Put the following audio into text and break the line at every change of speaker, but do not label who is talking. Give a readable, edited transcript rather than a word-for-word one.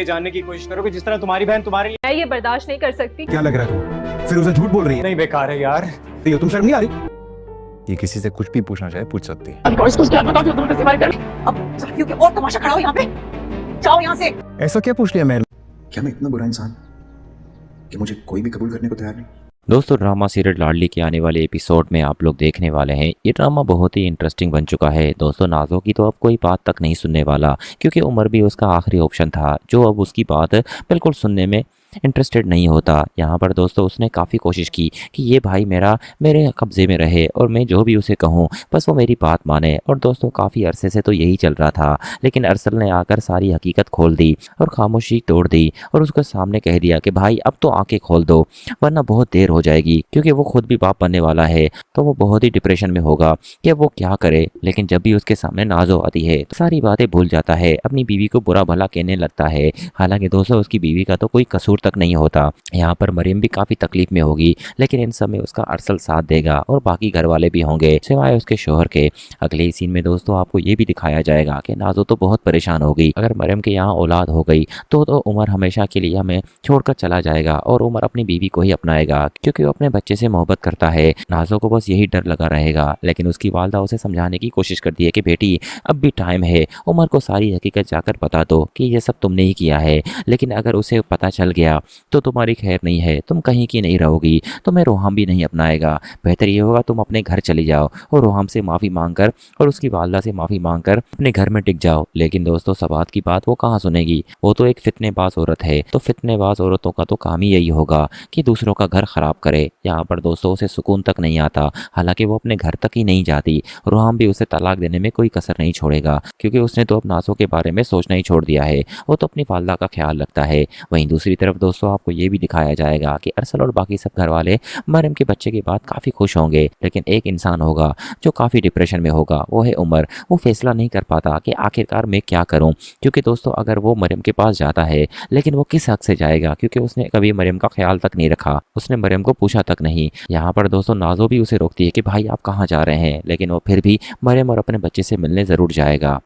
जानने की कोशिश करो कि जिस तरह तुम्हारी बहन तुम्हारे लिए।
मैं ये बर्दाश्त नहीं कर सकती।
क्या लग रहा है तुम्हें? फिर उसे झूठ बोल रही है।
नहीं बेकार है यार।
ये तुम शर्म नहीं आ रही? ये किसी से कुछ भी पूछना चाहे पूछ सकती है।
अब साथियों के और तमाशा खड़ा हो यहाँ पे, जाओ यहाँ से।
ऐसा क्या पूछ लिया मैं?
क्या मैं इतना बुरा इंसान कि मुझे कोई भी कबूल करने को तैयार नहीं?
दोस्तों ड्रामा सीरियल लाडली के आने वाले एपिसोड में आप लोग देखने वाले हैं। ये ड्रामा बहुत ही इंटरेस्टिंग बन चुका है दोस्तों। नाज़ो की तो अब कोई बात तक नहीं सुनने वाला, क्योंकि उमर भी उसका आखिरी ऑप्शन था जो अब उसकी बात बिल्कुल सुनने में इंटरेस्टेड नहीं होता। यहाँ पर दोस्तों उसने काफ़ी कोशिश की कि ये भाई मेरे कब्ज़े में रहे और मैं जो भी उसे कहूँ बस वो मेरी बात माने। और दोस्तों काफ़ी अरसे से तो यही चल रहा था, लेकिन अरसल ने आकर सारी हकीकत खोल दी और खामोशी तोड़ दी और उसके सामने कह दिया कि भाई अब तो आंखें खोल दो, वरना बहुत देर हो जाएगी। क्योंकि वो खुद भी बाप बनने वाला है तो वो बहुत ही डिप्रेशन में होगा कि वो क्या करे। लेकिन जब भी उसके सामने नाज़ो आती है तो सारी बातें भूल जाता है, अपनी बीवी को बुरा भला कहने लगता है। हालांकि दोस्तों उसकी बीवी का तो कोई कसूर तक नहीं होता। यहाँ पर मरियम भी काफी तकलीफ में होगी, लेकिन इन सब में उसका अरसल साथ देगा और बाकी घर वाले भी होंगे सिवाय उसके शोहर के। अगले सीन में दोस्तों आपको ये भी दिखाया जाएगा कि नाज़ो तो बहुत परेशान होगी। अगर मरियम के यहाँ औलाद हो गई तो उमर हमेशा के लिए हमें छोड़कर चला जाएगा और उमर अपनी बीवी को ही अपनाएगा, क्योंकि वो अपने बच्चे से मोहब्बत करता है। नाज़ो को बस यही डर लगा रहेगा। लेकिन उसकी वालदा उसे समझाने की कोशिश करती है कि बेटी अब भी टाइम है, उमर को सारी हकीकत जाकर बता दो कि ये सब तुमने ही किया है। लेकिन अगर उसे पता चल गया तो तुम्हारी खैर नहीं है, तुम कहीं की नहीं रहोगी, तुम्हें रोहम भी नहीं अपनाएगा। बेहतर ये होगा तुम अपने घर चली जाओ और रोहम से माफ़ी मांगकर और उसकी वालदा से माफ़ी मांगकर अपने घर में टिक जाओ। लेकिन दोस्तों सबात की बात वो कहाँ सुनेगी, वो तो एक फितनेबाज औरत है। तो फितनेबाज औरतों का तो काम ही यही होगा कि दूसरों का घर खराब करे। यहाँ पर दोस्तों उसे सुकून तक नहीं आता। हालांकि वो अपने घर तक ही नहीं जाती। रोहम भी उसे तलाक देने में कोई कसर नहीं छोड़ेगा, क्योंकि उसने तो अब नाज़ो के बारे में सोचना ही छोड़ दिया है। वो तो अपनी वालदा का ख्याल रखता है। वहीं दूसरी तरफ दोस्तों आपको ये भी दिखाया जाएगा कि अरसल और बाकी सब घर वाले मरियम के बच्चे के बाद काफ़ी खुश होंगे। लेकिन एक इंसान होगा जो काफ़ी डिप्रेशन में होगा, वो है उमर। वो फैसला नहीं कर पाता कि आखिरकार मैं क्या करूं, क्योंकि दोस्तों अगर वो मरियम के पास जाता है, लेकिन वो किस हक से जाएगा, क्योंकि उसने कभी मरियम का ख्याल तक नहीं रखा, उसने मरियम को पूछा तक नहीं। यहाँ पर दोस्तों नाज़ो भी उसे रोकती है कि भाई आप कहाँ जा रहे हैं, लेकिन वो फिर भी मरियम और अपने बच्चे से मिलने ज़रूर जाएगा।